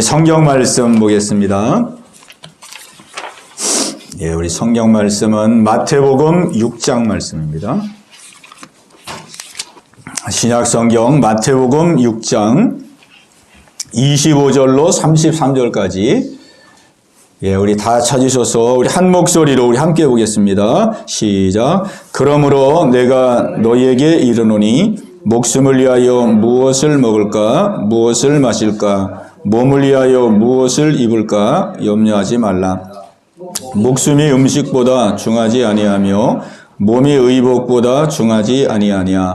우리 성경 말씀 보겠습니다. 우리 성경 말씀은 마태복음 6장 말씀입니다. 신약 성경 마태복음 6장 25절로 33절까지 우리 다 찾으셔서 우리 한 목소리로 우리 함께 보겠습니다. 시작. 그러므로 내가 너희에게 이르노니 목숨을 위하여 무엇을 먹을까 무엇을 마실까 몸을 위하여 무엇을 입을까 염려하지 말라. 목숨이 음식보다 중하지 아니하며 몸이 의복보다 중하지 아니하냐.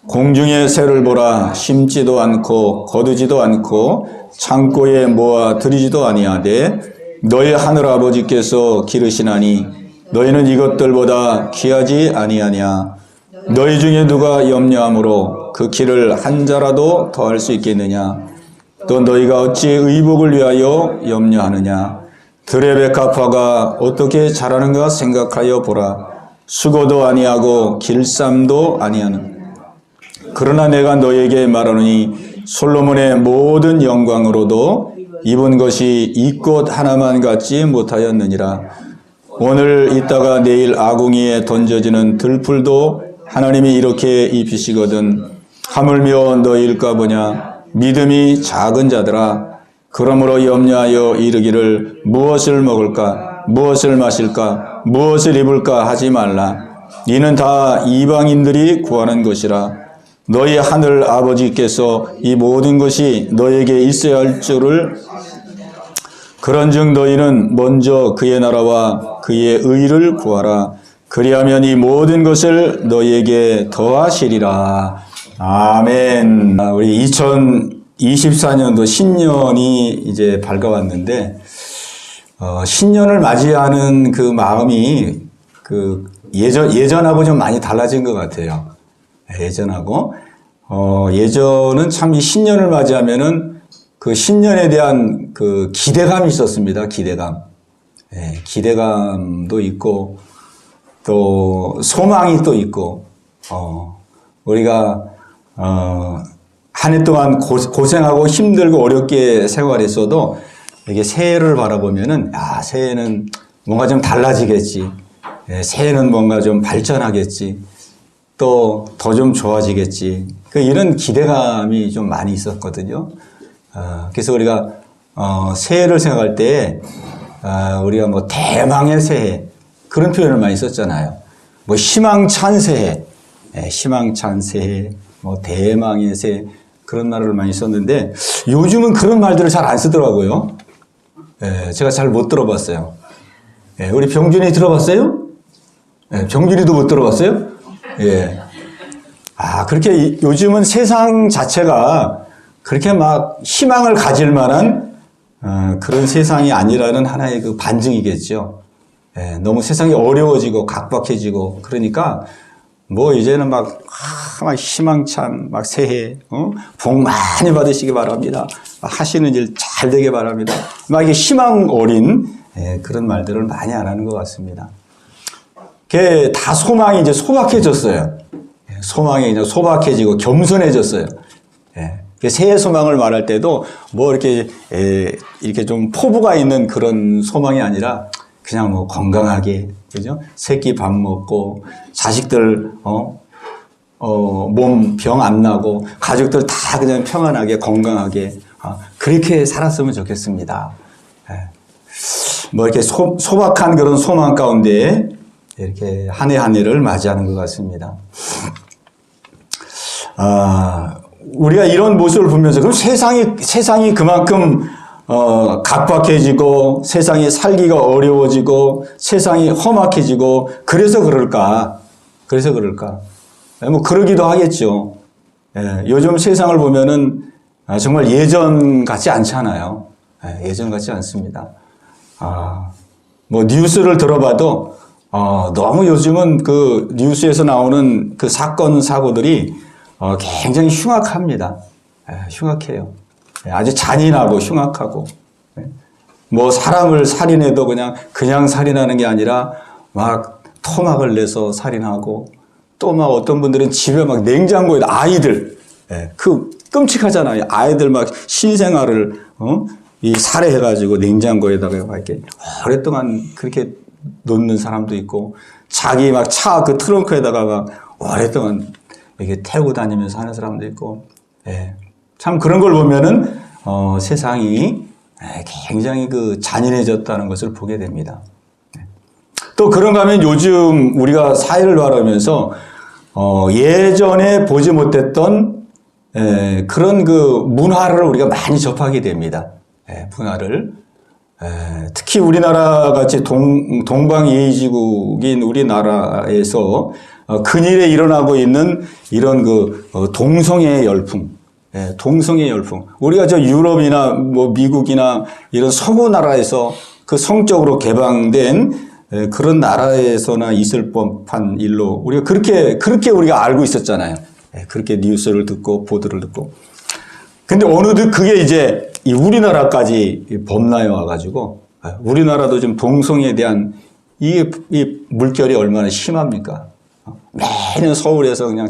공중의 새를 보라. 심지도 않고 거두지도 않고 창고에 모아 들이지도 아니하되 너희 하늘 아버지께서 기르시나니 너희는 이것들보다 귀하지 아니하냐. 너희 중에 누가 염려함으로 그 길을 한 자라도 더할 수 있겠느냐. 또 너희가 어찌 의복을 위하여 염려하느냐. 들의 백합화가 어떻게 자라는가 생각하여 보라. 수고도 아니하고 길쌈도 아니하는. 그러나 내가 너희에게 말하노니 솔로몬의 모든 영광으로도 입은 것이 이 꽃 하나만 갖지 못하였느니라. 오늘 있다가 내일 아궁이에 던져지는 들풀도 하나님이 이렇게 입히시거든. 하물며 너희일까 보냐. 믿음이 작은 자들아. 그러므로 염려하여 이르기를 무엇을 먹을까 무엇을 마실까 무엇을 입을까 하지 말라. 이는 다 이방인들이 구하는 것이라. 너희 하늘 아버지께서 이 모든 것이 너에게 있어야 할 줄을 그런즉 너희는 먼저 그의 나라와 그의 의를 구하라. 그리하면 이 모든 것을 너희에게 더하시리라. 아멘. 우리 2024년도 신년이 이제 밝아왔는데 신년을 맞이하는 그 마음이 예전하고 좀 많이 달라진 것 같아요. 예전하고 예전은 참 이 신년을 맞이하면은 그 신년에 대한 그 기대감이 있었습니다. 기대감도 있고 또 소망이 또 있고 우리가 한 해 동안 고생하고 힘들고 어렵게 생활했어도 이게 새해를 바라보면은 새해는 뭔가 좀 달라지겠지. 새해는 뭔가 좀 발전하겠지. 또 더 좀 좋아지겠지. 이런 기대감이 좀 많이 있었거든요. 그래서 우리가 새해를 생각할 때 우리가 뭐 대망의 새해 그런 표현을 많이 썼잖아요. 뭐 희망찬 새해, 희망찬 새해, 뭐 대망의 새해 그런 말을 많이 썼는데 요즘은 그런 말들을 잘 안 쓰더라고요. 제가 잘 못 들어봤어요. 우리 병준이 들어봤어요? 병준이도 못 들어봤어요? 그렇게 요즘은 세상 자체가 그렇게 막 희망을 가질 만한 그런 세상이 아니라는 하나의 그 반증이겠죠. 너무 세상이 어려워지고 각박해지고 그러니까 뭐 이제는 막 희망찬 막 새해 복 많이 받으시기 바랍니다. 하시는 일 잘 되게 바랍니다. 막 이게 희망 어린 그런 말들을 많이 안 하는 것 같습니다. 그게 다 소망이 이제 소박해졌어요. 소망이 이제 소박해지고 겸손해졌어요. 새해 소망을 말할 때도 뭐 이렇게 좀 포부가 있는 그런 소망이 아니라 그냥 뭐 건강하게, 그죠? 새끼 밥 먹고, 자식들, 몸 병 안 나고, 가족들 다 그냥 평안하게, 건강하게, 그렇게 살았으면 좋겠습니다. 뭐 이렇게 소박한 그런 소망 가운데 이렇게 한 해 한 해를 맞이하는 것 같습니다. 우리가 이런 모습을 보면서 그럼 세상이 그만큼 각박해지고 세상이 살기가 어려워지고 세상이 험악해지고 그래서 그럴까? 뭐 그러기도 하겠죠. 요즘 세상을 보면은 정말 예전 같지 않잖아요. 예전 같지 않습니다. 뭐 뉴스를 들어봐도 너무 요즘은 그 뉴스에서 나오는 그 사건 사고들이 굉장히 흉악합니다. 흉악해요. 아주 잔인하고 흉악하고, 뭐 사람을 살인해도 그냥 살인하는 게 아니라 막 토막을 내서 살인하고, 또 막 어떤 분들은 집에 막 냉장고에 아이들, 그 끔찍하잖아요. 아이들 막 신생아를 이 살해해가지고 냉장고에다가 이렇게 오랫동안 그렇게 놓는 사람도 있고, 자기 막 차 그 트렁크에다가 막 오랫동안 이렇게 태우고 다니면서 하는 사람도 있고, 예. 참 그런 걸 보면은, 세상이 굉장히 그 잔인해졌다는 것을 보게 됩니다. 또 그런가 하면 요즘 우리가 사회를 바라보면서, 예전에 보지 못했던, 그런 그 문화를 우리가 많이 접하게 됩니다. 문화를. 특히 우리나라 같이 동방예의지국인 우리나라에서 근일에 일어나고 있는 이런 그 동성애 열풍, 동성애 열풍. 우리가 저 유럽이나 뭐 미국이나 이런 서구 나라에서 그 성적으로 개방된 그런 나라에서나 있을 법한 일로 우리가 그렇게 우리가 알고 있었잖아요. 그렇게 뉴스를 듣고 보도를 듣고. 근데 어느덧 그게 이제 이 우리나라까지 범람해 와가지고, 우리나라도 좀 동성애에 대한 이 물결이 얼마나 심합니까? 매년 서울에서 그냥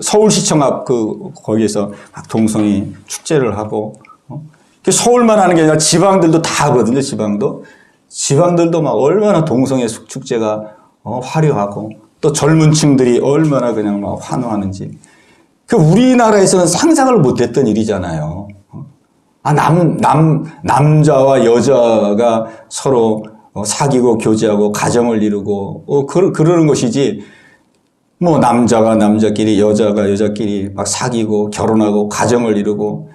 서울시청 앞 거기에서 막 동성애 축제를 하고, 서울만 하는 게 아니라 지방들도 다 하거든요, 지방들도 막 얼마나 동성애 축제가 화려하고, 또 젊은 층들이 얼마나 그냥 막 환호하는지. 그 우리나라에서는 상상을 못했던 일이잖아요. 남자와 여자가 서로 사귀고 교제하고 가정을 이루고 그러는 것이지, 뭐 남자가 남자끼리 여자가 여자끼리 막 사귀고 결혼하고 가정을 이루고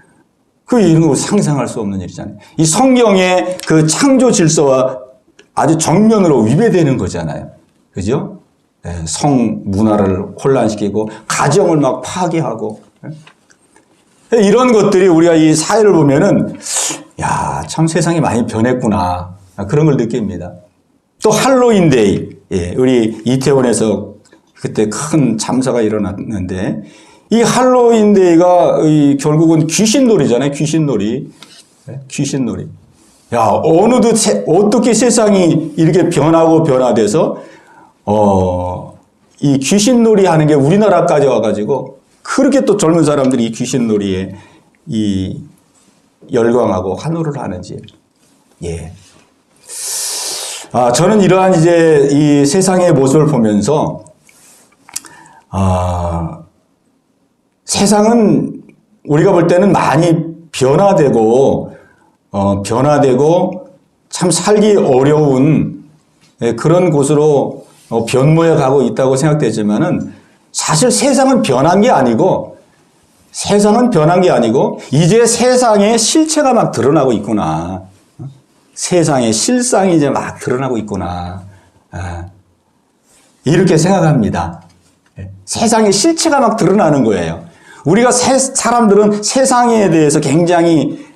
이런 거 상상할 수 없는 일이잖아요. 이 성경의 그 창조 질서와 아주 정면으로 위배되는 거잖아요. 그죠? 성 문화를 혼란시키고 가정을 막 파괴하고, 이런 것들이 우리가 이 사회를 보면은 야, 참 세상이 많이 변했구나, 그런 걸 느낍니다. 또 할로윈데이, 우리 이태원에서 그때 큰 참사가 일어났는데, 이 할로윈데이가 결국은 귀신놀이잖아요. 귀신놀이. 야, 어느덧 어떻게 세상이 이렇게 변화돼서 이 귀신놀이 하는 게 우리나라까지 와가지고, 그렇게 또 젊은 사람들이 이 귀신놀이에 열광하고 환호를 하는지. 저는 이러한 이제 이 세상의 모습을 보면서, 세상은 우리가 볼 때는 많이 변화되고 참 살기 어려운 그런 곳으로 변모해 가고 있다고 생각되지만은, 사실 세상은 변한 게 아니고 이제 세상의 실체가 막 드러나고 있구나. 세상의 실상이 이제 막 드러나고 있구나. 이렇게 생각합니다. 세상의 실체가 막 드러나는 거예요. 우리가 사람들은 세상에 대해서 굉장히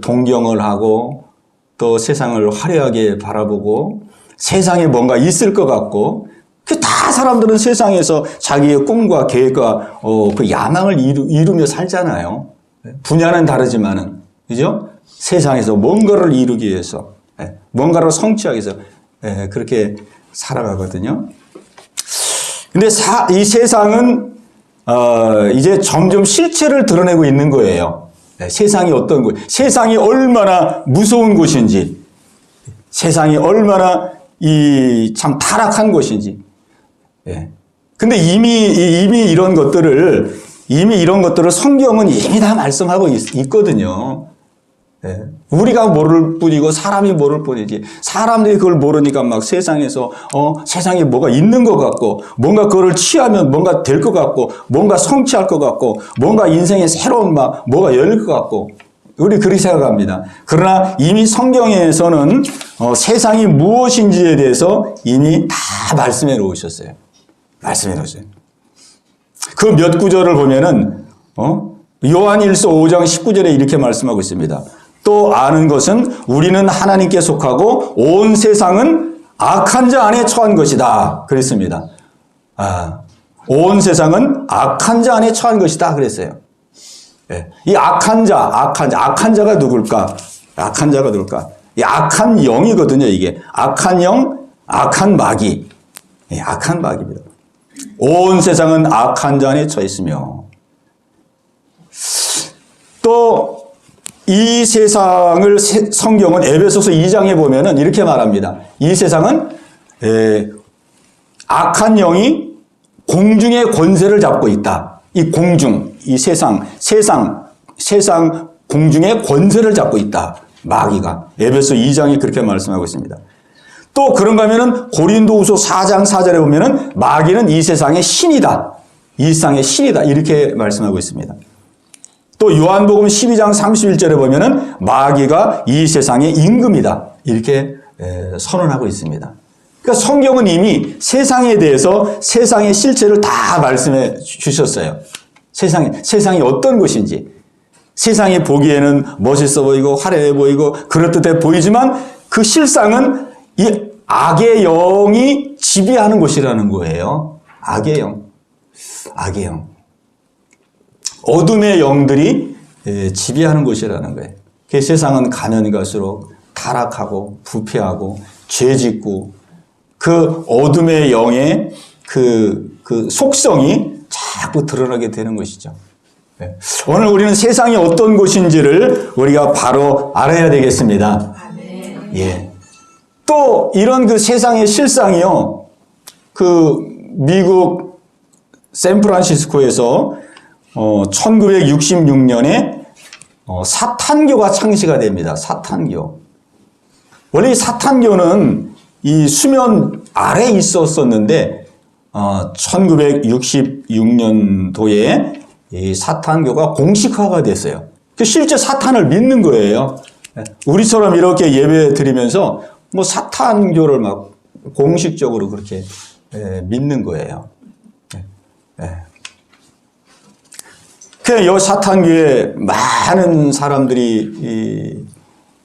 동경을 하고, 또 세상을 화려하게 바라보고, 세상에 뭔가 있을 것 같고, 다 사람들은 세상에서 자기의 꿈과 계획과 그 야망을 이루며 살잖아요. 분야는 다르지만은, 그죠? 세상에서 뭔가를 이루기 위해서, 뭔가를 성취하기 위해서 그렇게 살아가거든요. 근데 이 세상은 이제 점점 실체를 드러내고 있는 거예요. 세상이 어떤 곳, 세상이 얼마나 무서운 곳인지, 세상이 얼마나 참 타락한 곳인지. 근데 이미 이런 것들을 성경은 이미 다 말씀하고 있거든요. 우리가 모를 뿐이고 사람이 모를 뿐이지, 사람들이 그걸 모르니까 막 세상에서 세상에 뭐가 있는 것 같고, 뭔가 그걸 취하면 뭔가 될 것 같고, 뭔가 성취할 것 같고, 뭔가 인생에 새로운 뭐가 열릴 것 같고, 우리 그렇게 생각합니다. 그러나 이미 성경에서는 세상이 무엇인지에 대해서 이미 다 말씀해 놓으셨어요. 그 몇 구절을 보면은 요한일서 5장 19절에 이렇게 말씀하고 있습니다. 또 아는 것은 우리는 하나님께 속하고 온 세상은 악한 자 안에 처한 것이다, 그랬습니다. 온 세상은 악한 자 안에 처한 것이다 그랬어요. 이 악한 자가 누굴까? 이 악한 영이거든요, 이게. 악한 영, 악한 마귀. 악한 마귀입니다. 온 세상은 악한 자 안에 처해 있으며, 또 이 세상을 성경은 에베소서 2장에 보면은 이렇게 말합니다. 이 세상은 악한 영이 공중의 권세를 잡고 있다. 이 공중, 이 세상 공중의 권세를 잡고 있다. 마귀가. 에베소 2장이 그렇게 말씀하고 있습니다. 또 그런가 하면은 고린도후서 4장 4절에 보면은 마귀는 이 세상의 신이다. 이 세상의 신이다. 이렇게 말씀하고 있습니다. 또 요한복음 12장 31절에 보면은 마귀가 이 세상의 임금이다. 이렇게 선언하고 있습니다. 그러니까 성경은 이미 세상에 대해서 세상의 실체를 다 말씀해 주셨어요. 세상이 어떤 것인지. 세상이 보기에는 멋있어 보이고 화려해 보이고 그럴듯해 보이지만 그 실상은 이 악의 영이 지배하는 곳이라는 거예요. 악의 영. 어둠의 영들이 지배하는 곳이라는 거예요. 그 세상은 가면 갈수록 타락하고 부패하고 죄짓고 그 어둠의 영의 그 속성이 자꾸 드러나게 되는 것이죠. 오늘 우리는 세상이 어떤 곳인지를 우리가 바로 알아야 되겠습니다. 예. 또 이런 그 세상의 실상이요. 그 미국 샌프란시스코에서 1966년에 사탄교가 창시가 됩니다. 사탄교. 원래 이 사탄교는 이 수면 아래에 있었었는데 1966년도에 이 사탄교가 공식화가 됐어요. 실제 사탄을 믿는 거예요. 우리처럼 이렇게 예배 드리면서 뭐 사탄교를 막 공식적으로 그렇게 믿는 거예요. 이 사탄교에 많은 사람들이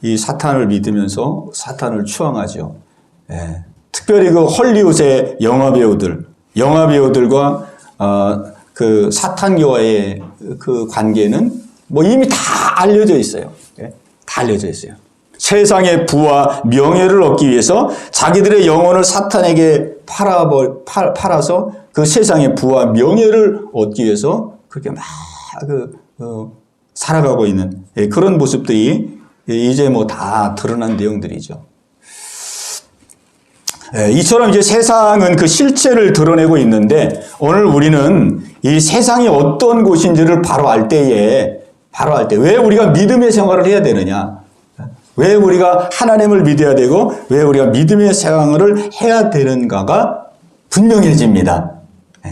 이 사탄을 믿으면서 사탄을 추앙하죠. 특별히 그 헐리우드의 영화배우들과 그 사탄교와의 그 관계는 뭐 이미 다 알려져 있어요. 다 알려져 있어요. 세상의 부와 명예를 얻기 위해서 자기들의 영혼을 사탄에게 팔아서 그 세상의 부와 명예를 얻기 위해서 그렇게 막 살아가고 있는 그런 모습들이 이제 뭐 다 드러난 내용들이죠. 이처럼 이제 세상은 그 실체를 드러내고 있는데 오늘 우리는 이 세상이 어떤 곳인지를 바로 알 때에 왜 우리가 믿음의 생활을 해야 되느냐? 왜 우리가 하나님을 믿어야 되고 왜 우리가 믿음의 생활을 해야 되는가가 분명해집니다.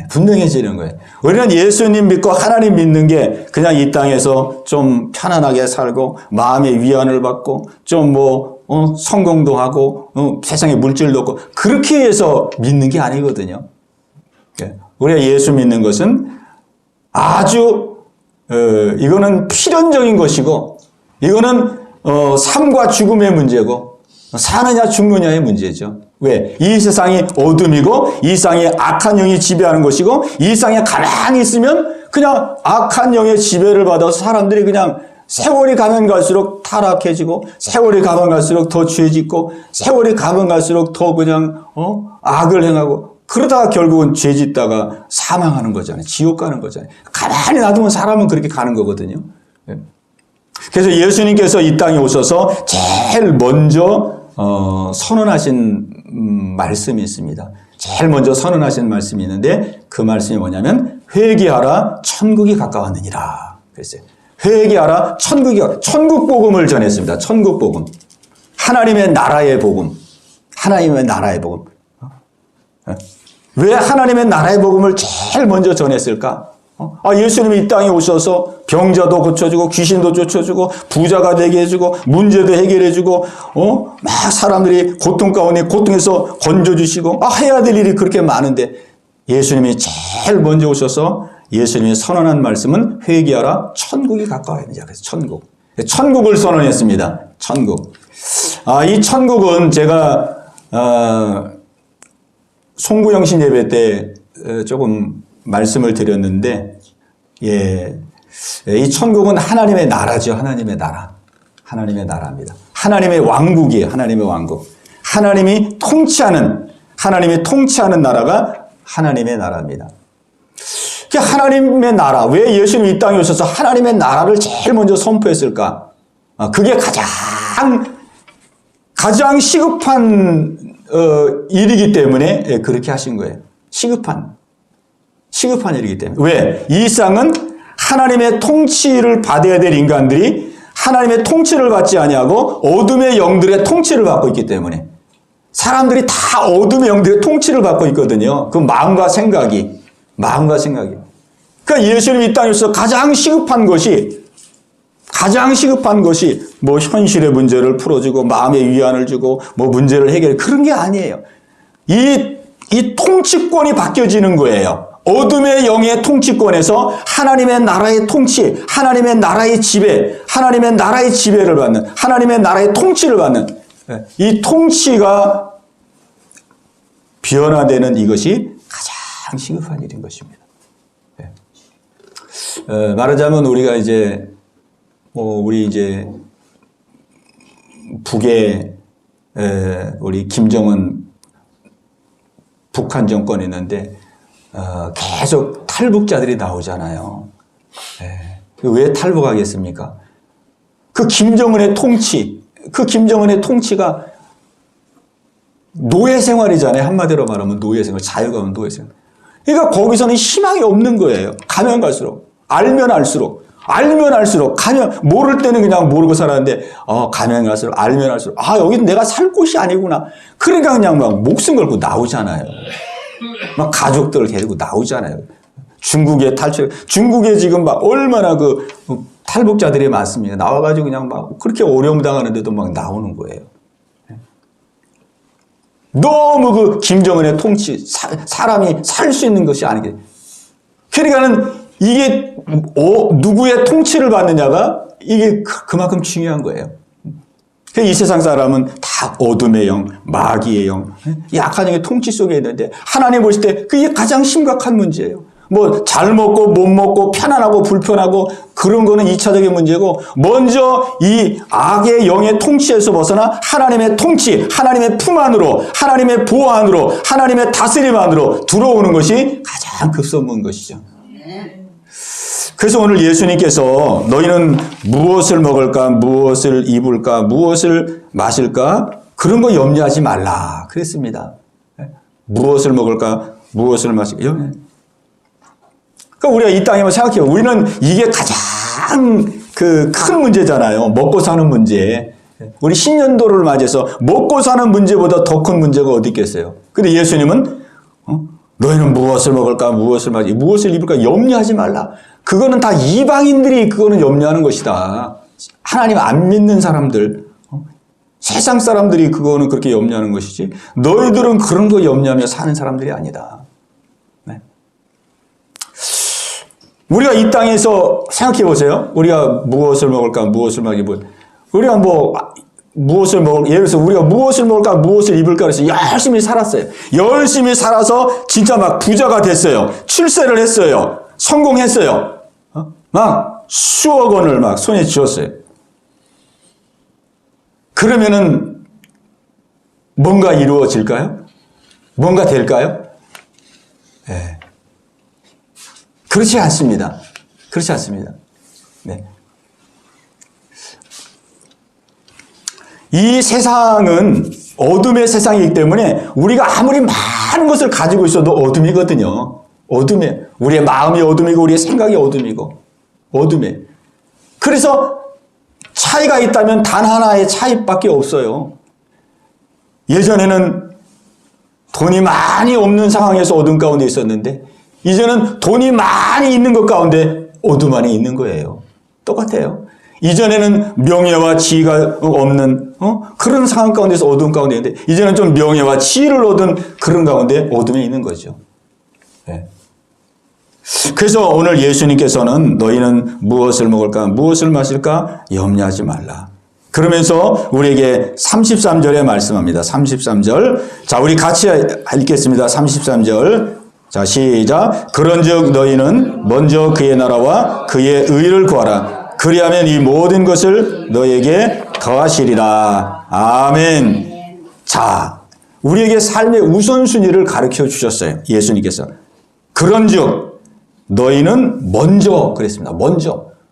분명해지는 거예요. 우리는 예수님 믿고 하나님 믿는 게 그냥 이 땅에서 좀 편안하게 살고 마음의 위안을 받고 좀 성공도 하고 세상에 물질도 없고 그렇게 해서 믿는 게 아니거든요. 우리가 예수 믿는 것은 아주 이거는 필연적인 것이고 이거는 삶과 죽음의 문제고 사느냐 죽느냐의 문제죠. 왜? 이 세상이 어둠이고 이 세상에 악한 영이 지배하는 것이고 이 세상에 가만히 있으면 그냥 악한 영의 지배를 받아서 사람들이 그냥 세월이 가면 갈수록 타락해지고 세월이 가면 갈수록 더 죄짓고 세월이 가면 갈수록 더 그냥 악을 행하고 그러다가 결국은 죄짓다가 사망하는 거잖아요. 지옥 가는 거잖아요. 가만히 놔두면 사람은 그렇게 가는 거거든요. 그래서 예수님께서 이 땅에 오셔서 제일 먼저 선언하신 말씀이 있습니다. 제일 먼저 선언하신 말씀이 있는데 그 말씀이 뭐냐면 회개하라 천국이 가까웠느니라 그랬어요. 회개하라 천국 복음을 전했습니다. 천국 복음. 하나님의 나라의 복음. 하나님의 나라의 복음. 왜 하나님의 나라의 복음을 제일 먼저 전했을까? 예수님이 이 땅에 오셔서 병자도 고쳐주고 귀신도 쫓아주고 부자가 되게 해주고 문제도 해결해주고 막 사람들이 고통 가운데 고통에서 건져주시고 해야 될 일이 그렇게 많은데 예수님이 제일 먼저 오셔서 예수님이 선언한 말씀은 회개하라 천국이 가까워있느냐. 그래서 천국을 선언했습니다. 천국. 이 천국은 제가 송구영신 예배 때 조금 말씀을 드렸는데 이 천국은 하나님의 나라죠. 하나님의 나라. 하나님의 나라입니다. 하나님의 왕국이에요. 하나님의 왕국. 하나님이 통치하는 나라가 하나님의 나라입니다. 하나님의 나라. 왜 예수님이 이 땅에 오셔서 하나님의 나라를 제일 먼저 선포했을까? 그게 가장 시급한 일이기 때문에 그렇게 하신 거예요. 시급한 일이기 때문에. 왜? 이 땅은 하나님의 통치를 받아야 될 인간들이 하나님의 통치를 받지 아니하고 어둠의 영들의 통치를 받고 있기 때문에. 사람들이 다 어둠의 영들의 통치를 받고 있거든요. 그 마음과 생각이. 그러니까 예수님이 이 땅에서 가장 시급한 것이 뭐 현실의 문제를 풀어주고 마음의 위안을 주고 뭐 문제를 해결해, 그런 게 아니에요. 이 통치권이 바뀌어지는 거예요. 어둠의 영의 통치권에서 하나님의 나라의 통치, 하나님의 나라의 지배를 받는, 하나님의 나라의 통치를 받는, 이 통치가 변화되는 이것이 가장 시급한 일인 것입니다. 말하자면 우리가 우리 북에 우리 김정은 북한 정권이 있는데 계속 탈북자들이 나오잖아요. 왜 탈북하겠습니까? 그 김정은의 통치가 노예 생활이잖아요. 한마디로 말하면 노예 생활, 자유가 없는 노예 생활. 그러니까 거기서는 희망이 없는 거예요. 가면 갈수록, 알면 알수록, 모를 때는 그냥 모르고 살았는데, 가면 갈수록, 알면 알수록, 여기는 내가 살 곳이 아니구나. 그러니까 그냥 막 목숨 걸고 나오잖아요. 막 가족들을 데리고 나오잖아요. 중국에 지금 막 얼마나 탈북자들이 많습니다. 나와가지고 그냥 막 그렇게 어려움 당하는데도 막 나오는 거예요. 너무 김정은의 통치, 사람이 살 수 있는 것이 아니게. 그러니까는 이게 누구의 통치를 받느냐가 이게 그만큼 중요한 거예요. 이 세상 사람은 다 어둠의 영, 마귀의 영, 약한 영의 통치 속에 있는데 하나님 보실 때 그게 가장 심각한 문제예요. 뭐 잘 먹고 못 먹고 편안하고 불편하고 그런 거는 2차적인 문제고, 먼저 이 악의 영의 통치에서 벗어나 하나님의 통치, 하나님의 품 안으로, 하나님의 보호 안으로, 하나님의 다스림 안으로 들어오는 것이 가장 급선무인 것이죠. 그래서 오늘 예수님께서 너희는 무엇을 먹을까, 무엇을 입을까, 무엇을 마실까, 그런 거 염려하지 말라 그랬습니다. 무엇을 먹을까, 무엇을 마실까. 그러니까 우리가 이 땅에 생각해요. 우리는 이게 가장 큰 문제잖아요. 먹고 사는 문제. 우리 신년도를 맞이해서 먹고 사는 문제보다 더 큰 문제가 어디 있겠어요. 근데 예수님은 너희는 무엇을 먹을까, 무엇을 마실까, 무엇을 입을까 염려하지 말라. 그거는 다 이방인들이 그거는 염려하는 것이다. 하나님 안 믿는 사람들, 세상 사람들이 그거는 그렇게 염려하는 것이지, 너희들은 그런 거 염려하며 사는 사람들이 아니다. 우리가 이 땅에서 생각해 보세요. 우리가 무엇을 먹을까, 무엇을 마실까, 우리가 무엇을 예를 들어서 우리가 무엇을 먹을까, 무엇을 입을까 해서 열심히 살았어요. 열심히 살아서 진짜 막 부자가 됐어요. 출세를 했어요. 성공했어요. 막 수억 원을 막 손에 쥐었어요. 그러면은 뭔가 이루어질까요? 뭔가 될까요? 네. 그렇지 않습니다. 네. 이 세상은 어둠의 세상이기 때문에 우리가 아무리 많은 것을 가지고 있어도 어둠이거든요. 우리의 마음이 어둠이고 우리의 생각이 어둠이고 어둠에. 그래서 차이가 있다면 단 하나의 차이밖에 없어요. 예전에는 돈이 많이 없는 상황에서 어둠 가운데 있었는데 이제는 돈이 많이 있는 것 가운데 어둠 안에 있는 거예요. 똑같아요. 이전에는 명예와 지위가 없는 그런 상황 가운데서 어둠 가운데 있는데 이제는 좀 명예와 지위를 얻은 그런 가운데 어둠에 있는 거죠. 네. 그래서 오늘 예수님께서는 너희는 무엇을 먹을까, 무엇을 마실까 염려하지 말라. 그러면서 우리에게 33절에 말씀합니다. 33절. 자, 우리 같이 읽겠습니다. 33절. 자, 시작. 그런즉 너희는 먼저 그의 나라와 그의 의를 구하라. 그리하면 이 모든 것을 너희에게 더하시리라. 아멘. 자, 우리에게 삶의 우선순위를 가르쳐 주셨어요. 예수님께서. 그런즉 너희는 먼저 그랬습니다.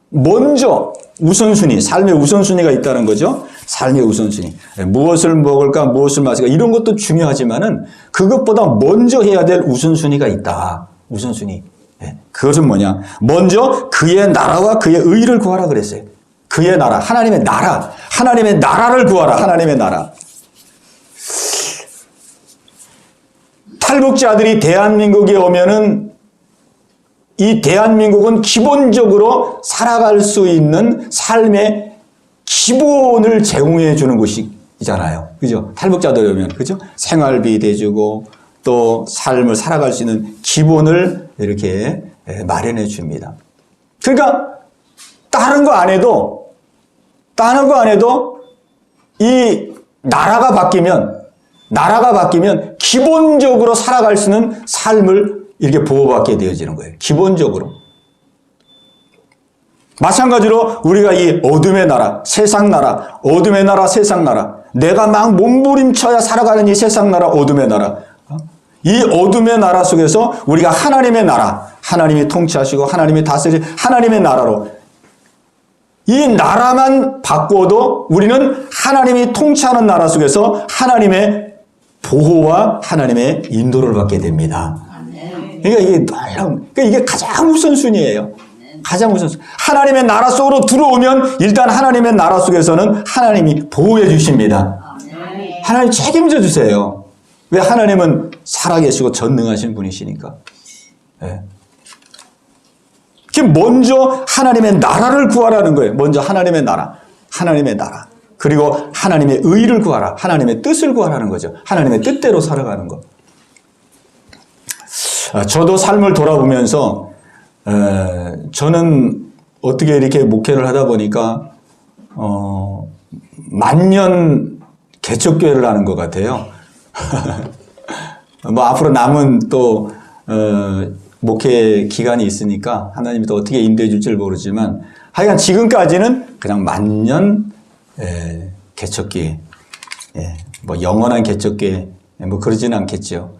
먼저 우선순위, 삶의 우선순위가 있다는 거죠. 삶의 우선순위. 무엇을 먹을까, 무엇을 마실까, 이런 것도 중요하지만은 그것보다 먼저 해야 될 우선순위가 있다. 우선순위. 그것은 뭐냐? 먼저 그의 나라와 그의 의를 구하라 그랬어요. 그의 나라, 하나님의 나라, 하나님의 나라를 구하라. 하나님의 나라. 탈북자들이 대한민국에 오면은 이 대한민국은 기본적으로 살아갈 수 있는 삶의 기본을 제공해 주는 곳이잖아요. 그죠? 탈북자들이 오면, 그죠? 생활비 대주고 또 삶을 살아갈 수 있는 기본을 이렇게 마련해 줍니다. 그러니까 다른 거 안 해도 이 나라가 바뀌면 기본적으로 살아갈 수 있는 삶을 이렇게 보호받게 되어지는 거예요. 기본적으로. 마찬가지로 우리가 이 어둠의 나라, 세상 나라, 어둠의 나라, 세상 나라, 내가 막 몸부림쳐야 살아가는 이 세상 나라, 어둠의 나라, 이 어둠의 나라 속에서 우리가 하나님의 나라, 하나님이 통치하시고 하나님이 다스리는 하나님의 나라로, 이 나라만 바꿔도 우리는 하나님이 통치하는 나라 속에서 하나님의 보호와 하나님의 인도를 받게 됩니다. 그러니까 이게 놀라운, 그러니까 이게 가장 우선순위예요. 가장 우선순위. 하나님의 나라 속으로 들어오면 일단 하나님의 나라 속에서는 하나님이 보호해 주십니다. 하나님 책임져 주세요. 왜? 하나님은 살아계시고 전능하신 분이시니까. 네. 먼저 하나님의 나라를 구하라는 거예요. 먼저 하나님의 나라, 하나님의 나라. 그리고 하나님의 의를 구하라. 하나님의 뜻을 구하라는 거죠. 하나님의 뜻대로 살아가는 것. 저도 삶을 돌아보면서 저는 어떻게 이렇게 목회를 하다 보니까 만년 개척교회를 하는 것 같아요. 뭐 앞으로 남은 또 목회 기간이 있으니까 하나님이 또 어떻게 인도해 줄지 모르지만 하여간 지금까지는 그냥 만년 개척교회, 뭐 영원한 개척교회, 뭐 그러지는 않겠죠.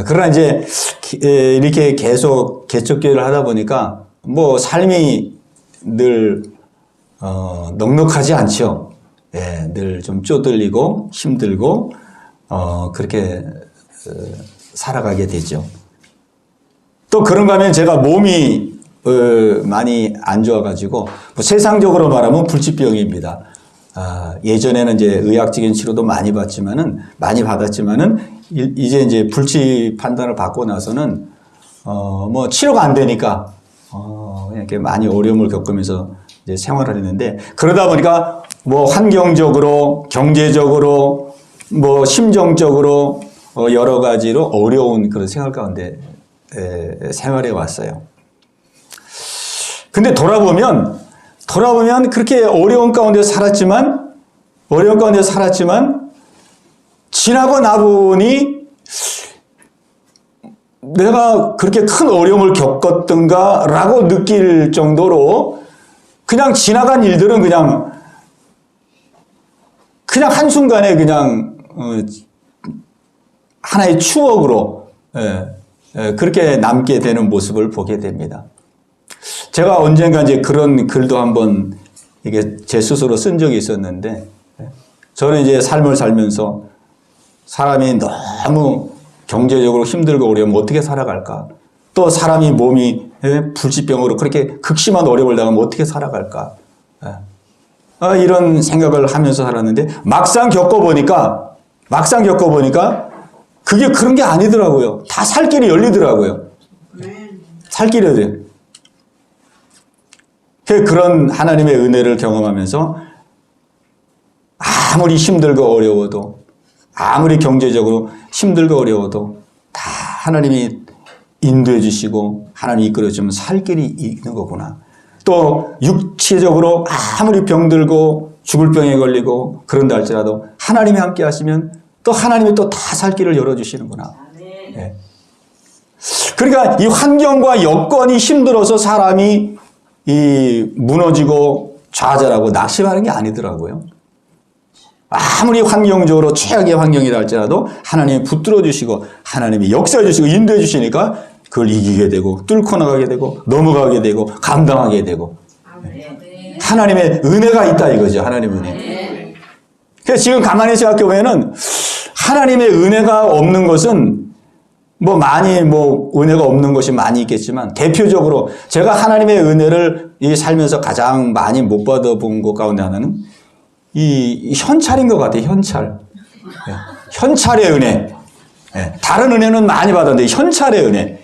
그러나 이제 이렇게 계속 개척교회를 하다 보니까 뭐 삶이 늘 넉넉하지 않죠. 늘 좀 쪼들리고 힘들고 그렇게 살아가게 되죠. 또 그런가 하면 제가 몸이 많이 안 좋아가지고 뭐 세상적으로 말하면 불치병입니다. 예전에는 이제 의학적인 치료도 많이 받았지만은 이제 불치 판단을 받고 나서는 뭐 치료가 안 되니까 이렇게 많이 어려움을 겪으면서 이제 생활을 했는데, 그러다 보니까 뭐 환경적으로, 경제적으로, 뭐 심정적으로 여러 가지로 어려운 그런 생활 가운데 생활해 왔어요. 근데 돌아보면 그렇게 어려운 가운데 살았지만 지나고 나보니 내가 그렇게 큰 어려움을 겪었던가 라고 느낄 정도로 그냥 지나간 일들은 그냥 한순간에 그냥 하나의 추억으로 그렇게 남게 되는 모습을 보게 됩니다. 제가 언젠가 이제 그런 글도 한번 이게 제 스스로 쓴 적이 있었는데, 저는 이제 삶을 살면서 사람이 너무 경제적으로 힘들고 어려우면 어떻게 살아갈까? 또 사람이 몸이 불치병으로 그렇게 극심한 어려움을 당하면 어떻게 살아갈까? 이런 생각을 하면서 살았는데 막상 겪어보니까 그게 그런 게 아니더라고요. 다 살 길이 열리더라고요. 살 길이 열려요. 그런 하나님의 은혜를 경험하면서 아무리 힘들고 어려워도, 아무리 경제적으로 힘들고 어려워도 다 하나님이 인도해 주시고 하나님이 이끌어 주면 살 길이 있는 거구나. 또 육체적으로 아무리 병들고 죽을 병에 걸리고 그런다 할지라도 하나님이 함께 하시면 또 하나님이 또 다 살 길을 열어주시는구나. 네. 그러니까 이 환경과 여건이 힘들어서 사람이 무너지고 좌절하고 낙심하는 게 아니더라고요. 아무리 환경적으로 최악의 환경이라 할지라도 하나님이 붙들어 주시고 하나님이 역사해 주시고 인도해 주시니까 그걸 이기게 되고 뚫고 나가게 되고 넘어가게 되고 감당하게 되고. 하나님의 은혜가 있다 이거죠. 하나님의 은혜. 그래서 지금 가만히 생각해 보면은 하나님의 은혜가 없는 것은 뭐 많이 뭐 은혜가 없는 것이 많이 있겠지만 대표적으로 제가 하나님의 은혜를 이 살면서 가장 많이 못 받아본 것 가운데 하나는 이 현찰인 것 같아요. 현찰. 현찰의 은혜. 다른 은혜는 많이 받았는데 현찰의 은혜.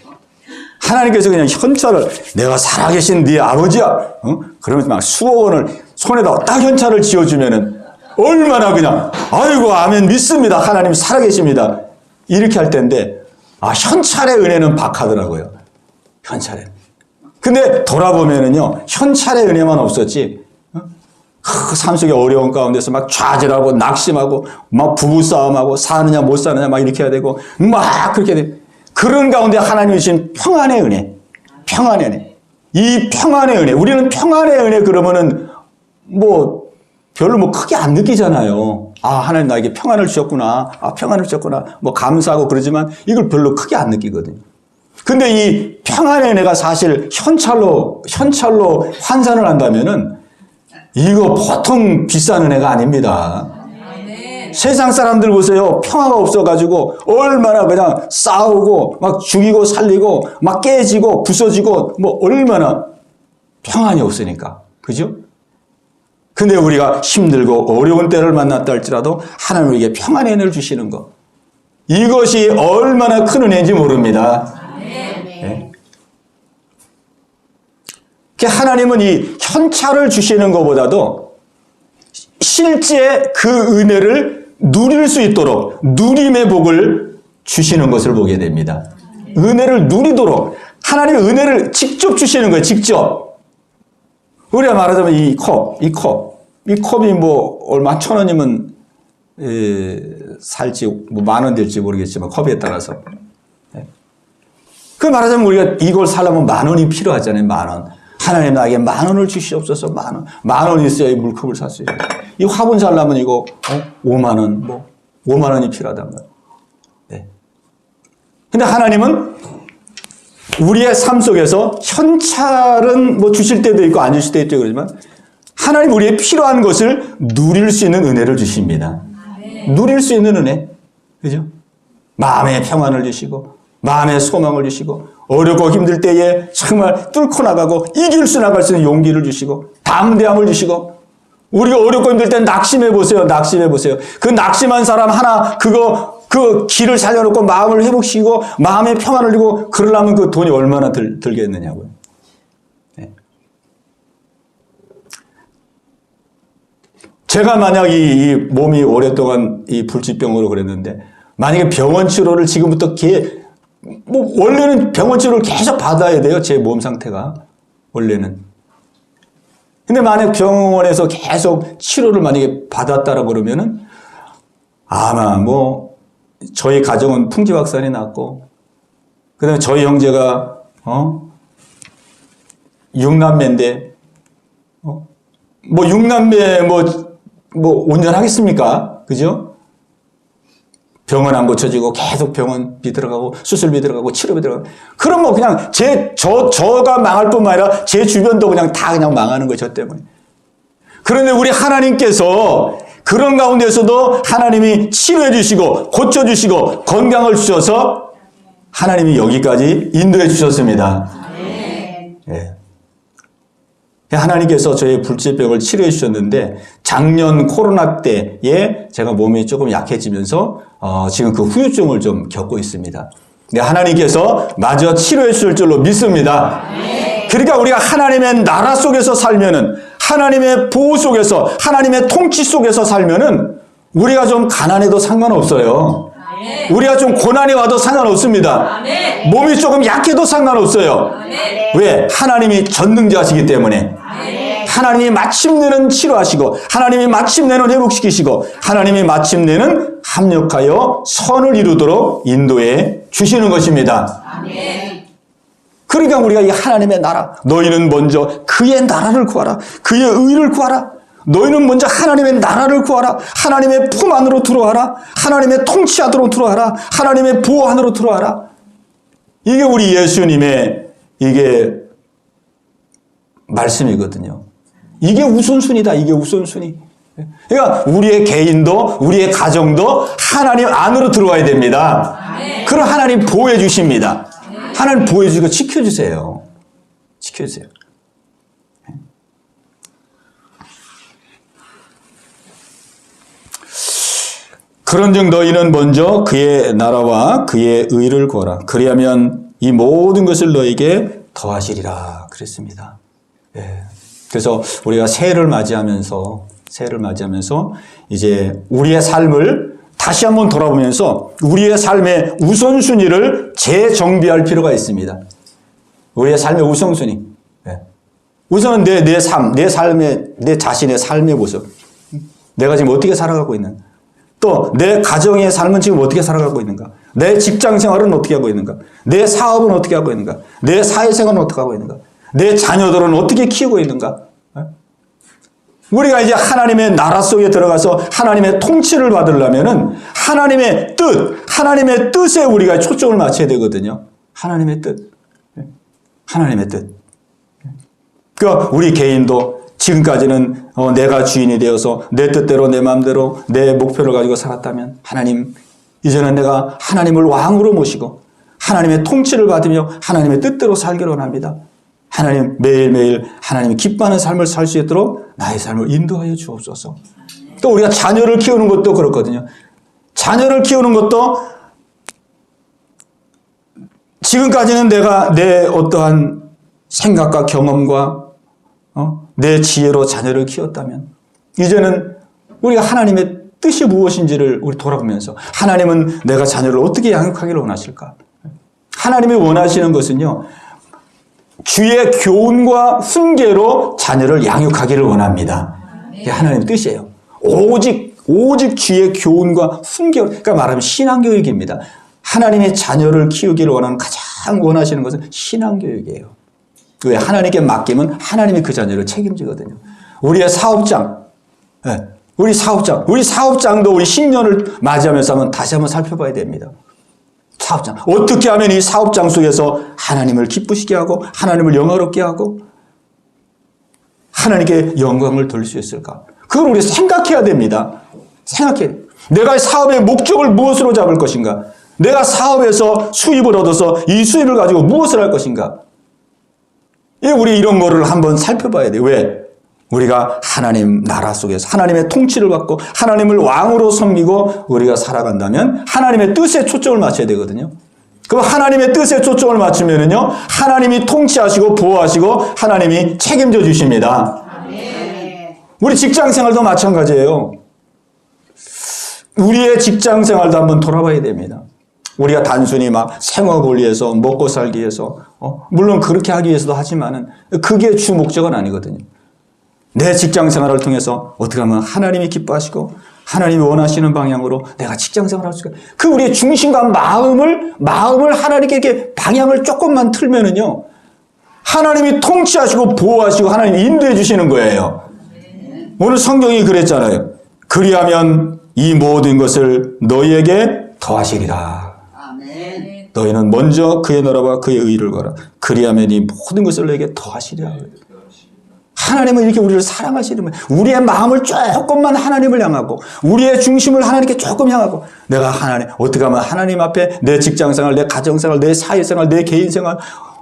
하나님께서 그냥 현찰을 내가 살아계신 네 아버지야. 그러면서 막 수억 원을 손에다 딱 현찰을 지어주면은 얼마나 그냥 아이고 아멘 믿습니다. 하나님 살아계십니다. 이렇게 할 텐데 현찰의 은혜는 박하더라고요. 현찰의. 근데 돌아보면은요 현찰의 은혜만 없었지 삶 속의 어려운 가운데서 막 좌절하고 낙심하고 막 부부싸움하고 사느냐 못 사느냐 막 이렇게 해야 되고 막 그렇게 돼. 그런 가운데 하나님이 주신 평안의 은혜. 평안의 은혜. 이 평안의 은혜. 우리는 평안의 은혜 그러면은 뭐 별로 뭐 크게 안 느끼잖아요. 하나님 나에게 평안을 주셨구나. 평안을 주셨구나. 뭐 감사하고 그러지만 이걸 별로 크게 안 느끼거든요. 근데 이 평안의 은혜가 사실 현찰로 환산을 한다면은 이거 보통 비싼 은혜가 아닙니다. 세상 사람들 보세요. 평화가 없어가지고 얼마나 그냥 싸우고 막 죽이고 살리고 막 깨지고 부서지고 뭐 얼마나 평안이 없으니까. 그죠? 근데 우리가 힘들고 어려운 때를 만났다 할지라도 하나님 우리에게 평안의 은혜를 주시는 것. 이것이 얼마나 큰 은혜인지 모릅니다. 네. 하나님은 이 현찰을 주시는 것보다도 실제 그 은혜를 누릴 수 있도록 누림의 복을 주시는 것을 보게 됩니다. 은혜를 누리도록 하나님의 은혜를 직접 주시는 거예요. 직접. 우리가 말하자면 이 컵이 뭐 얼마 1,000원이면 살지 뭐 10,000원 될지 모르겠지만 컵에 따라서. 그 말하자면 우리가 이걸 살려면 10,000원이 필요하잖아요. 10,000원. 하나님 나에게 10,000원을 주시옵소서. 10,000원 있어야 이 물컵을 살 수 있어요. 이 화분 살려면 이거 50,000원, 뭐 50,000원이 필요하단 말이에요. 네. 근데 하나님은 우리의 삶 속에서 현찰은 뭐 주실 때도 있고 안 주실 때도 있고 그러지만 하나님 우리의 필요한 것을 누릴 수 있는 은혜를 주십니다. 누릴 수 있는 은혜. 그죠? 마음의 평안을 주시고 마음의 소망을 주시고 어렵고 힘들 때에 정말 뚫고 나가고 이길 수 나갈 수 있는 용기를 주시고 담대함을 주시고 우리가 어렵고 힘들 때 낙심해 보세요. 낙심해 보세요. 그 낙심한 사람 하나 그 길을 살려놓고 마음을 회복시키고 마음의 평안을 주고 그러려면 그 돈이 얼마나 들겠느냐고요. 네. 제가 만약 이 몸이 오랫동안 이 불치병으로 그랬는데 만약에 병원 치료를 지금부터 뭐 원래는 병원 치료를 계속 받아야 돼요. 제 몸 상태가 원래는. 근데 만약 병원에서 계속 치료를 만약에 받았다라고 그러면은 아마 뭐 저희 가정은 풍지박산이 났고 그다음에 저희 형제가 6남매인데 뭐 6남매 뭐 온전하겠습니까? 그죠? 병원 안 고쳐지고 계속 병원비 들어가고 수술비 들어가고 치료비 들어가고 그럼 뭐 그냥 저가 망할 뿐만 아니라 제 주변도 그냥 다 그냥 망하는 거예요. 저 때문에. 그런데 우리 하나님께서 그런 가운데서도 하나님이 치료해 주시고 고쳐 주시고 건강을 주셔서 하나님이 여기까지 인도해 주셨습니다. 네. 하나님께서 저의 불치병을 치료해 주셨는데 작년 코로나 때에 제가 몸이 조금 약해지면서 지금 그 후유증을 좀 겪고 있습니다. 근데 하나님께서 마저 치료해 주실 줄로 믿습니다. 그러니까 우리가 하나님의 나라 속에서 살면은 하나님의 보호 속에서 하나님의 통치 속에서 살면은 우리가 좀 가난해도 상관없어요. 우리가 좀 고난이 와도 상관없습니다. 몸이 조금 약해도 상관없어요. 왜? 하나님이 전능자시기 때문에. 하나님이 마침내는 치료하시고 하나님이 마침내는 회복시키시고 하나님이 마침내는 합력하여 선을 이루도록 인도해 주시는 것입니다. 그러니까 우리가 이 하나님의 나라, 너희는 먼저 그의 나라를 구하라. 그의 의를 구하라. 너희는 먼저 하나님의 나라를 구하라. 하나님의 품 안으로 들어와라. 하나님의 통치 안으로 들어와라. 하나님의 보호 안으로 들어와라. 이게 우리 예수님의 이게 말씀이거든요. 이게 우선순위다. 이게 우선순위. 그러니까 우리의 개인도 우리의 가정도 하나님 안으로 들어와야 됩니다. 그럼 하나님 보호해 주십니다. 하나님 보호해 주시고 지켜주세요. 지켜주세요. 그런즉 너희는 먼저 그의 나라와 그의 의를 구하라. 그리하면 이 모든 것을 너에게 더하시리라 그랬습니다. 예. 그래서 우리가 새해를 맞이하면서 이제 우리의 삶을 다시 한번 돌아보면서 우리의 삶의 우선순위를 재정비할 필요가 있습니다. 우리의 삶의 우선순위. 예. 우선은 내 삶의, 내 자신의 삶의 모습. 내가 지금 어떻게 살아가고 있는, 또 내 가정의 삶은 지금 어떻게 살아가고 있는가, 내 직장 생활은 어떻게 하고 있는가, 내 사업은 어떻게 하고 있는가, 내 사회생활은 어떻게 하고 있는가, 내 자녀들은 어떻게 키우고 있는가. 우리가 이제 하나님의 나라 속에 들어가서 하나님의 통치를 받으려면은 하나님의 뜻에 우리가 초점을 맞춰야 되거든요. 하나님의 뜻. 하나님의 뜻. 그러니까 우리 개인도 지금까지는 내가 주인이 되어서 내 뜻대로 내 마음대로 내 목표를 가지고 살았다면, 하나님, 이제는 내가 하나님을 왕으로 모시고 하나님의 통치를 받으며 하나님의 뜻대로 살기를 원합니다. 하나님, 매일매일 하나님이 기뻐하는 삶을 살 수 있도록 나의 삶을 인도하여 주옵소서. 또 우리가 자녀를 키우는 것도 그렇거든요. 자녀를 키우는 것도 지금까지는 내가 내 어떠한 생각과 경험과 내 지혜로 자녀를 키웠다면, 이제는 우리가 하나님의 뜻이 무엇인지를 우리 돌아보면서, 하나님은 내가 자녀를 어떻게 양육하기를 원하실까? 하나님이 원하시는 것은요, 주의 교훈과 훈계로 자녀를 양육하기를 원합니다. 이게 하나님의 뜻이에요. 오직 주의 교훈과 훈계로, 그러니까 말하면 신앙교육입니다. 하나님의 자녀를 키우기를 원하는 가장 원하시는 것은 신앙교육이에요. 왜? 하나님께 맡기면 하나님이 그 자녀를 책임지거든요. 우리의 사업장, 우리 사업장도 우리 신년을 맞이하면서 한번 다시 한번 살펴봐야 됩니다. 사업장. 어떻게 하면 이 사업장 속에서 하나님을 기쁘시게 하고 하나님을 영화롭게 하고 하나님께 영광을 돌릴 수 있을까? 그걸 우리 생각해야 됩니다. 내가 사업의 목적을 무엇으로 잡을 것인가? 내가 사업에서 수입을 얻어서 이 수입을 가지고 무엇을 할 것인가? 우리 이런 거를 한번 살펴봐야 돼요. 왜? 우리가 하나님 나라 속에서 하나님의 통치를 받고 하나님을 왕으로 섬기고 우리가 살아간다면 하나님의 뜻에 초점을 맞춰야 되거든요. 그럼 하나님의 뜻에 초점을 맞추면은요, 하나님이 통치하시고 보호하시고 하나님이 책임져 주십니다. 우리 직장 생활도 마찬가지예요. 우리의 직장 생활도 한번 돌아봐야 됩니다. 우리가 단순히 막 생업을 위해서 먹고 살기 위해서, 물론 그렇게 하기 위해서도 하지만은 그게 주 목적은 아니거든요. 내 직장 생활을 통해서 어떻게 하면 하나님이 기뻐하시고 하나님이 원하시는 방향으로 내가 직장 생활을 할 수 있을까? 그 우리의 중심과 마음을 하나님께 이렇게 방향을 조금만 틀면은요, 하나님이 통치하시고 보호하시고 하나님이 인도해 주시는 거예요. 오늘 성경이 그랬잖아요. 그리하면 이 모든 것을 너희에게 더하시리라. 아멘. 너희는 먼저 그의 나라와 그의 의를 구하라. 그리하면 이 모든 것을 너희에게 더하시리라. 하나님은 이렇게 우리를 사랑하시는 거예요. 우리의 마음을 조금만 하나님을 향하고 우리의 중심을 하나님께 조금 향하고, 내가 어떻게 하면 하나님 앞에 내 직장생활, 내 가정생활, 내 사회생활, 내 개인생활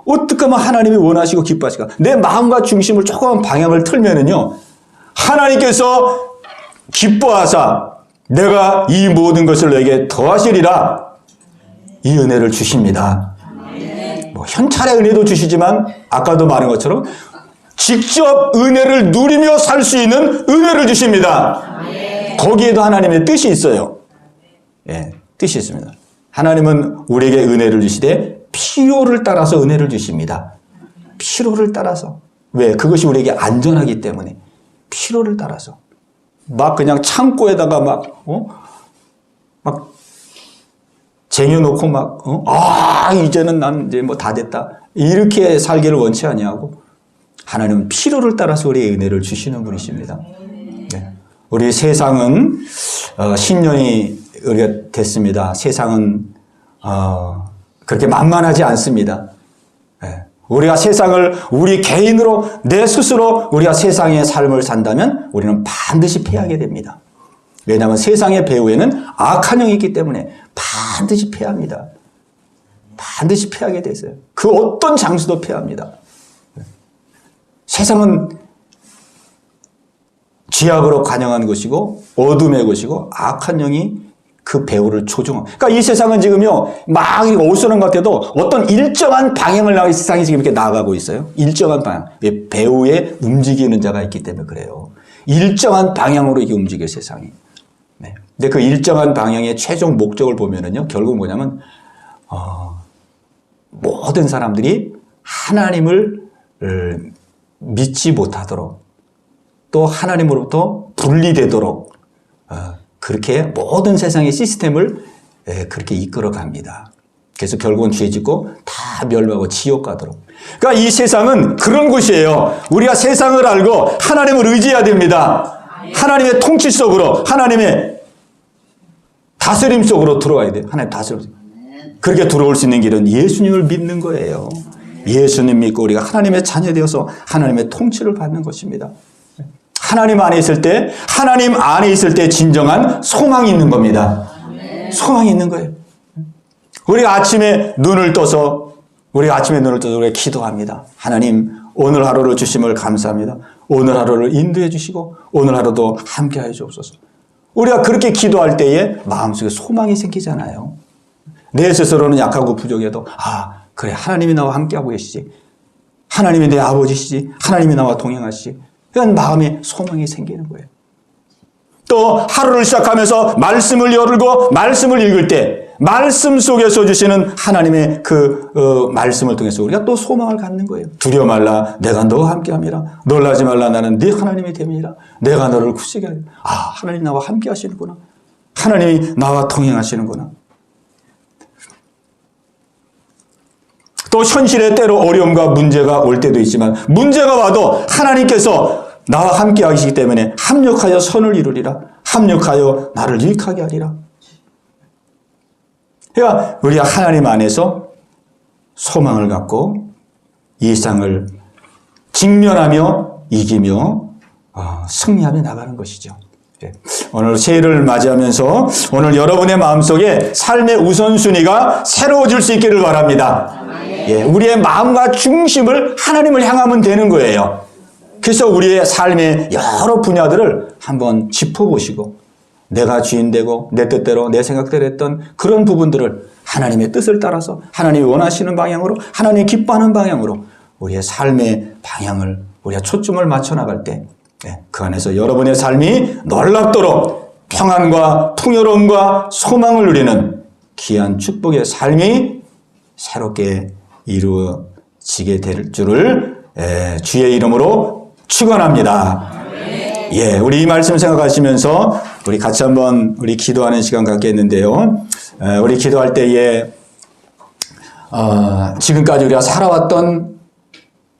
어떻게 하면 하나님이 원하시고 기뻐하실까? 내 마음과 중심을 조금 방향을 틀면은요, 하나님께서 기뻐하사 내가 이 모든 것을 너에게 더하시리라, 이 은혜를 주십니다. 뭐 현찰의 은혜도 주시지만 아까도 말한 것처럼 직접 은혜를 누리며 살 수 있는 은혜를 주십니다. 거기에도 하나님의 뜻이 있어요. 뜻이 있습니다. 하나님은 우리에게 은혜를 주시되 필요를 따라서 은혜를 주십니다. 필요를 따라서. 왜? 그것이 우리에게 안전하기 때문에. 필요를 따라서. 막 그냥 창고에다가 막 쟁여놓고 이제는 난 이제 뭐 다 됐다, 이렇게 살기를 원치 아니하고, 하나님은 필요를 따라서 우리의 은혜를 주시는 분이십니다. 네. 우리 세상은 신년이 우리가 됐습니다. 세상은 그렇게 만만하지 않습니다. 네. 우리가 세상을 우리 개인으로 내 스스로 우리가 세상의 삶을 산다면 우리는 반드시 패하게 됩니다. 왜냐하면 세상의 배후에는 악한 영이 있기 때문에 반드시 패합니다. 반드시 패하게 되세요. 그 어떤 장수도 패합니다. 세상은 죄악으로 관영한 것이고 어둠의 것이고 악한 영이 그 배후를 조종하고. 그러니까 이 세상은 지금요 막 오쏘는 것 같아도 어떤 일정한 방향을 나가 세상이 지금 이렇게 나아가고 있어요. 일정한 방향. 배후에 움직이는 자가 있기 때문에 그래요. 일정한 방향으로 이게 움직여요 세상이. 네. 근데 그 일정한 방향의 최종 목적을 보면은요 결국 뭐냐면 모든 사람들이 하나님을 믿지 못하도록 또 하나님으로부터 분리되도록 그렇게 모든 세상의 시스템을 그렇게 이끌어 갑니다. 그래서 결국은 죄 짓고 다 멸망하고 지옥 가도록. 그러니까 이 세상은 그런 곳이에요. 우리가 세상을 알고 하나님을 의지해야 됩니다. 하나님의 통치 속으로 하나님의 다스림 속으로 들어와야 돼요. 하나님 다스림 속으로. 그렇게 들어올 수 있는 길은 예수님을 믿는 거예요. 예수님 믿고 우리가 하나님의 자녀 되어서 하나님의 통치를 받는 것입니다. 하나님 안에 있을 때, 하나님 안에 있을 때 진정한 소망이 있는 겁니다. 소망이 있는 거예요. 우리가 아침에 눈을 떠서 우리가 기도합니다. 하나님, 오늘 하루를 주심을 감사합니다. 오늘 하루를 인도해 주시고, 오늘 하루도 함께 하여 주옵소서. 우리가 그렇게 기도할 때에 마음속에 소망이 생기잖아요. 내 스스로는 약하고 부족해도, 그래, 하나님이 나와 함께하고 계시지. 하나님이 내 아버지시지. 하나님이 나와 동행하시지. 그런 마음에 소망이 생기는 거예요. 또 하루를 시작하면서 말씀을 열고 말씀을 읽을 때 말씀 속에서 주시는 하나님의 그 말씀을 통해서 우리가 또 소망을 갖는 거예요. 두려워 말라 내가 너와 함께함이라. 놀라지 말라 나는 네 하나님이 됨이라. 내가 너를 굳세게 하리라. 하나님 나와 함께 하시는구나. 하나님이 나와 동행하시는구나. 또 현실에 때로 어려움과 문제가 올 때도 있지만 문제가 와도 하나님께서 나와 함께 하시기 때문에 합력하여 선을 이루리라. 합력하여 나를 유익하게 하리라. 그러니까 우리가 하나님 안에서 소망을 갖고 이 세상을 직면하며 이기며 승리하며 나가는 것이죠. 오늘 새해를 맞이하면서 오늘 여러분의 마음속에 삶의 우선순위가 새로워질 수 있기를 바랍니다. 우리의 마음과 중심을 하나님을 향하면 되는 거예요. 그래서 우리의 삶의 여러 분야들을 한번 짚어보시고 내가 주인되고 내 뜻대로 내 생각대로 했던 그런 부분들을 하나님의 뜻을 따라서 하나님이 원하시는 방향으로 하나님이 기뻐하는 방향으로 우리의 삶의 방향을 우리가 초점을 맞춰 나갈 때 그 안에서 여러분의 삶이 놀랍도록 평안과 풍요로움과 소망을 누리는 귀한 축복의 삶이 새롭게 이루어지게 될 줄을 주의 이름으로 축원합니다. 우리 이 말씀 생각하시면서 우리 같이 한번 우리 기도하는 시간 갖겠는데요. 우리 기도할 때에 지금까지 우리가 살아왔던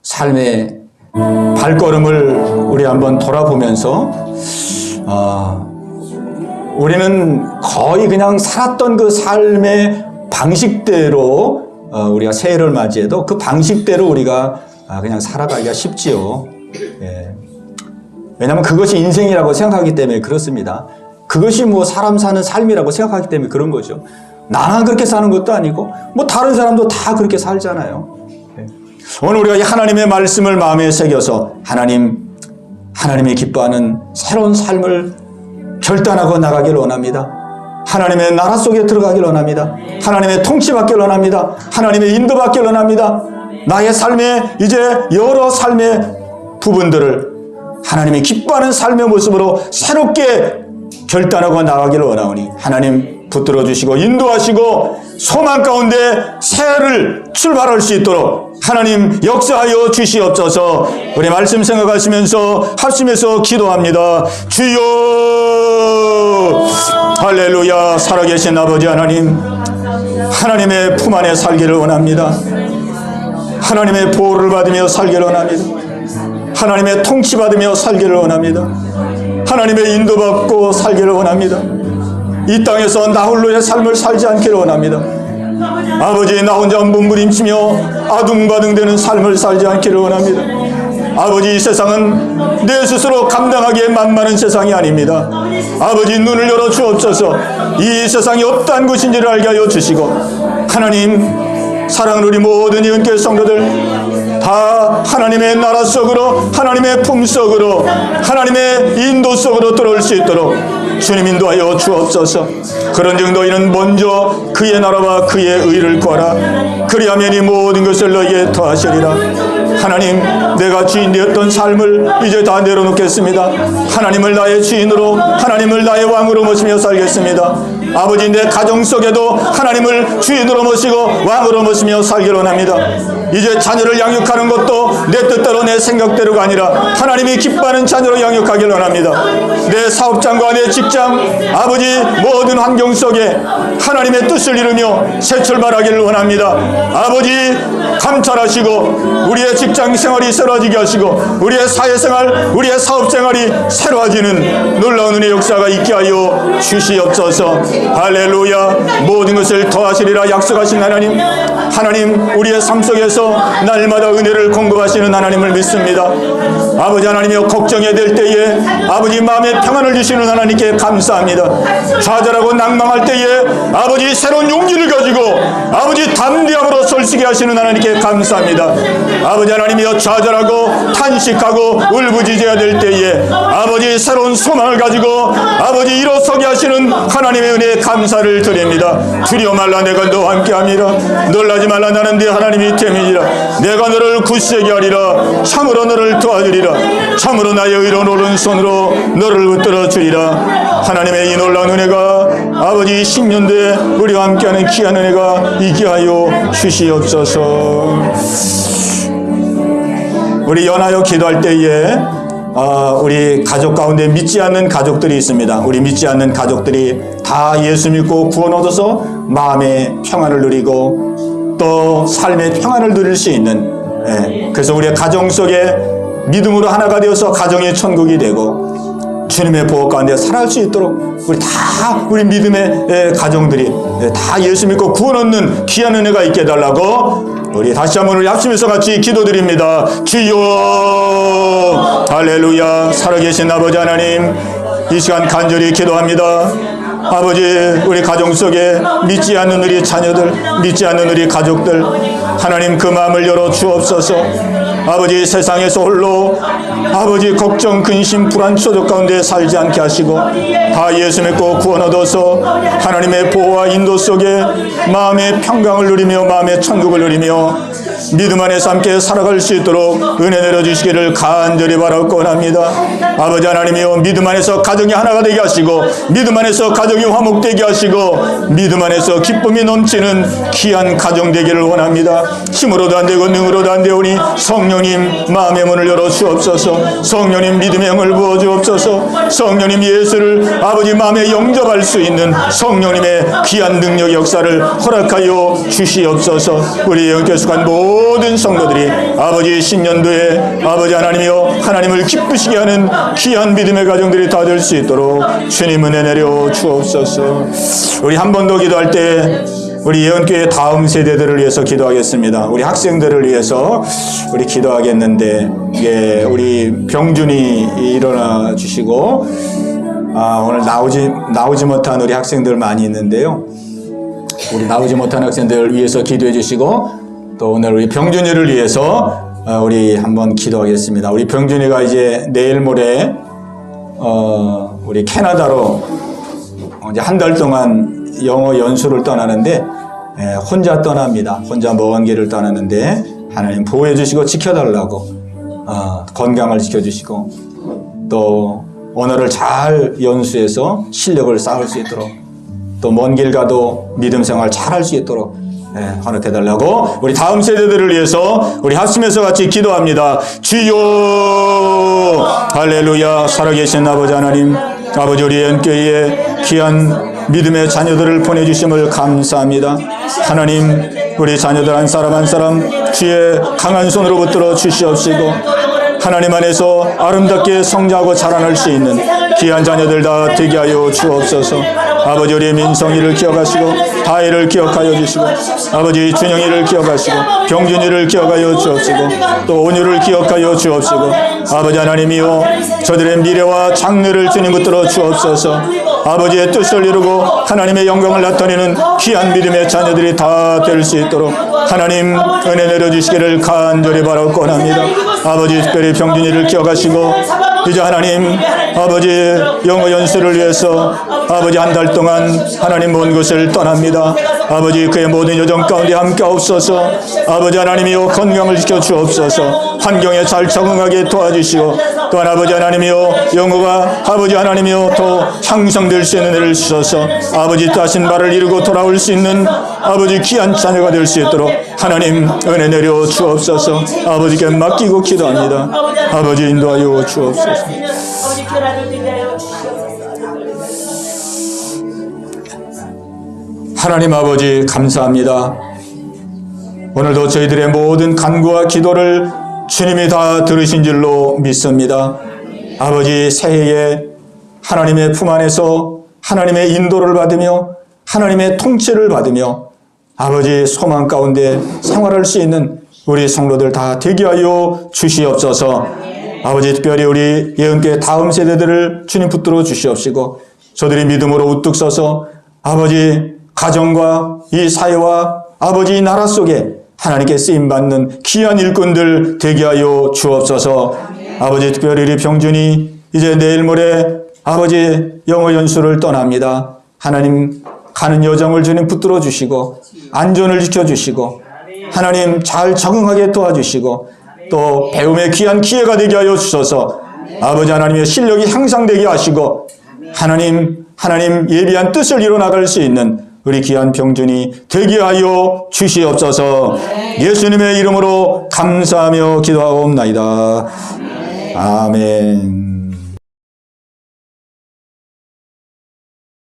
삶의 발걸음을 우리 한번 돌아보면서 우리는 거의 그냥 살았던 그 삶의 방식대로 우리가 새해를 맞이해도 그 방식대로 우리가 그냥 살아가기가 쉽지요. 왜냐하면 그것이 인생이라고 생각하기 때문에 그렇습니다. 그것이 뭐 사람 사는 삶이라고 생각하기 때문에 그런 거죠. 나만 그렇게 사는 것도 아니고 뭐 다른 사람도 다 그렇게 살잖아요. 오늘 우리가 하나님의 말씀을 마음에 새겨서 하나님이 기뻐하는 새로운 삶을 결단하고 나가길 원합니다. 하나님의 나라 속에 들어가길 원합니다. 하나님의 통치받길 원합니다. 하나님의 인도받길 원합니다. 나의 삶에 이제 여러 삶의 부분들을 하나님이 기뻐하는 삶의 모습으로 새롭게 결단하고 나가기를 원하오니 하나님 붙들어 주시고 인도하시고 소망 가운데 새해를 출발할 수 있도록 하나님 역사하여 주시옵소서. 우리 말씀 생각하시면서 합심해서 기도합니다. 주여 할렐루야. 살아계신 아버지 하나님, 하나님의 품 안에 살기를 원합니다. 하나님의 보호를 받으며 살기를 원합니다. 하나님의 통치받으며 살기를 원합니다. 하나님의 인도받고 살기를 원합니다. 이 땅에서 나 홀로의 삶을 살지 않기를 원합니다. 아버지, 나 혼자 몸부림치며 아둥바둥되는 삶을 살지 않기를 원합니다. 아버지, 이 세상은 내 스스로 감당하기에 만만한 세상이 아닙니다. 아버지, 눈을 열어 주옵소서. 이 세상이 어떠한 것인지를 알게 하여 주시고, 하나님, 사랑하는 우리 모든 예언교회 성도들 다 하나님의 나라 속으로, 하나님의 품 속으로, 하나님의 인도 속으로 들어올 수 있도록 주님 인도하여 주옵소서. 그런즉 너희는 먼저 그의 나라와 그의 의를 구하라. 그리하면 이 모든 것을 너희에게 더하시리라. 하나님, 내가 주인 되었던 삶을 이제 다 내려놓겠습니다. 하나님을 나의 주인으로, 하나님을 나의 왕으로 모시며 살겠습니다. 아버지, 내 가정 속에도 하나님을 주인으로 모시고 왕으로 모시며 살기로 합니다. 이제 자녀를 양육하는 것도 내 뜻대로 내 생각대로가 아니라 하나님이 기뻐하는 자녀로 양육하기로 합니다. 내 사업장과 내 직장, 아버지, 모든 환경 속에 하나님의 뜻을 이루며 새 출발하기를 원합니다. 아버지, 감찰하시고 우리의 직장 생활이 새로워지게 하시고 우리의 사회생활, 우리의 사업생활이 새로워지는 놀라운 은혜의 역사가 있게 하여 주시옵소서. 할렐루야. 모든 것을 더하시리라 약속하신 하나님, 하나님, 우리의 삶 속에서 날마다 은혜를 공급하시는 하나님을 믿습니다. 아버지 하나님이여, 걱정이 될 때에 아버지 마음에 평안을 주시는 하나님께 감사합니다. 좌절하고 낭망할 때에 아버지 새로운 용기를 가지고 아버지 담대함으로 설치게 하시는 하나님께 감사합니다. 아버지 하나님이여, 좌절하고 탄식하고 울부짖어야 될 때에 아버지 새로운 소망을 가지고 아버지 일어서게 하시는 하나님의 은혜에 감사를 드립니다. 두려워 말라, 내가 너와 함께함이라. 놀라지 말라, 나는 네 하나님이 됨이니라. 내가 너를 굳세게 하리라. 참으로 너를 도와주리라. 참으로 나의 의로운 오른손으로 너를 붙들어 주리라. 하나님의 이 놀라운 은혜가 아버지 10년도에 우리와 함께하는 귀한 은혜가 있게 하여 주시옵소서. 우리 연하여 기도할 때에 우리 가족 가운데 믿지 않는 가족들이 있습니다. 우리 믿지 않는 가족들이 다 예수 믿고 구원 얻어서 마음의 평안을 누리고 또 삶의 평안을 누릴 수 있는, 그래서 우리의 가정 속에 믿음으로 하나가 되어서 가정이 천국이 되고 주님의 보호 가운데 살아갈 수 있도록 우리 믿음의 가정들이 다 예수 믿고 구원 얻는 귀한 은혜가 있게 해달라고 우리 다시 한번 우리 합심해서 같이 기도드립니다. 주여, 할렐루야. 살아계신 아버지 하나님, 이 시간 간절히 기도합니다. 아버지, 우리 가정 속에 믿지 않는 우리 자녀들, 믿지 않는 우리 가족들, 하나님 그 마음을 열어 주옵소서. 아버지, 세상에서 홀로 아버지 걱정, 근심, 불안, 초조 가운데 살지 않게 하시고 다 예수 믿고 구원 얻어서 하나님의 보호와 인도 속에 마음의 평강을 누리며 마음의 천국을 누리며 믿음 안에서 함께 살아갈 수 있도록 은혜 내려주시기를 간절히 바라고 원합니다. 아버지 하나님이여, 믿음 안에서 가정이 하나가 되게 하시고 믿음 안에서 가정이 화목되게 하시고 믿음 안에서 기쁨이 넘치는 귀한 가정 되기를 원합니다. 힘으로도 안 되고 능으로도 안 되오니 성령님 마음의 문을 열어 주옵소서. 성령님 믿음의 영을 부어 주옵소서. 성령님 예수를 아버지 마음에 영접할 수 있는 성령님의 귀한 능력 역사를 허락하여 주시옵소서. 우리 영교회 속한 모든 성도들이 아버지 10년도에 아버지 하나님이여 하나님을 기쁘시게 하는 귀한 믿음의 가정들이 다 될 수 있도록 주님 은혜 내려 주옵소서. 우리 한 번 더 기도할 때 우리 예언교회 다음 세대들을 위해서 기도하겠습니다. 우리 학생들을 위해서 우리 기도하겠는데, 우리 병준이 일어나 주시고 오늘 나오지 못한 우리 학생들 많이 있는데요. 우리 나오지 못한 학생들을 위해서 기도해 주시고 또 오늘 우리 병준이를 위해서 우리 한번 기도하겠습니다. 우리 병준이가 이제 내일 모레 우리 캐나다로 이제 한 달 동안 영어 연수를 떠나는데 혼자 떠납니다. 혼자 먼 길을 떠나는데 하나님 보호해 주시고 지켜달라고 건강을 지켜주시고 또 언어를 잘 연수해서 실력을 쌓을 수 있도록 또 먼 길 가도 믿음 생활 잘 할 수 있도록 허락해달라고 우리 다음 세대들을 위해서 우리 합심해서 같이 기도합니다. 주여, 할렐루야. 살아계신 아버지 하나님, 아버지 우리 연교회에 귀한 믿음의 자녀들을 보내주심을 감사합니다. 하나님, 우리 자녀들 한 사람 한 사람 주의 강한 손으로 붙들어 주시옵시고 하나님 안에서 아름답게 성장하고 자라날 수 있는 귀한 자녀들 다 되게 하여 주옵소서. 아버지 우리의 민성이를 기억하시고 다혜를 기억하여 주시고 아버지 준영이를 기억하시고 병준이를 기억하여 주옵시고 또 온유를 기억하여 주옵시고 아버지 하나님이여 저들의 미래와 장래를 주님 붙들어 주옵소서. 아버지의 뜻을 이루고 하나님의 영광을 나타내는 귀한 믿음의 자녀들이 다 될 수 있도록 하나님 은혜 내려주시기를 간절히 바라고 합니다. 아버지 특별히 병준이를 기억하시고 이제 하나님 아버지 영어 연수를 위해서 아버지 한 달 동안 하나님 먼 곳을 떠납니다. 아버지 그의 모든 여정 가운데 함께 하옵소서. 아버지 하나님이여 건강을 지켜 주옵소서. 환경에 잘 적응하게 도와주시고 또한 아버지 하나님이여 영어가 아버지 하나님이여 더 향상될 수 있는 은혜를 주셔서 아버지 뜻하신 말을 이루고 돌아올 수 있는 아버지 귀한 자녀가 될 수 있도록 하나님 은혜 내려 주옵소서. 아버지께 맡기고 기도합니다. 아버지 인도하여 주옵소서. 하나님 아버지 감사합니다. 오늘도 저희들의 모든 간구와 기도를 주님이 다 들으신 줄로 믿습니다. 아버지 새해에 하나님의 품 안에서 하나님의 인도를 받으며 하나님의 통치를 받으며 아버지 소망 가운데 생활할 수 있는 우리 성도들 다 되게 하여 주시옵소서. 아버지 특별히 우리 예언교회 다음 세대들을 주님 붙들어 주시옵시고 저들이 믿음으로 우뚝 서서 아버지 가정과 이 사회와 아버지 나라 속에 하나님께 쓰임받는 귀한 일꾼들 되게 하여 주옵소서. 아버지 특별히 우리 병준이 이제 내일 모레 아버지 영어 연수를 떠납니다. 하나님 가는 여정을 주님 붙들어 주시고 안전을 지켜주시고 하나님 잘 적응하게 도와주시고 또 배움의 귀한 기회가 되게 하여 주셔서 아버지 하나님의 실력이 향상되게 하시고 하나님 예비한 뜻을 이뤄나갈 수 있는 우리 귀한 병준이 되게 하여 주시옵소서. 예수님의 이름으로 감사하며 기도하옵나이다. 아멘.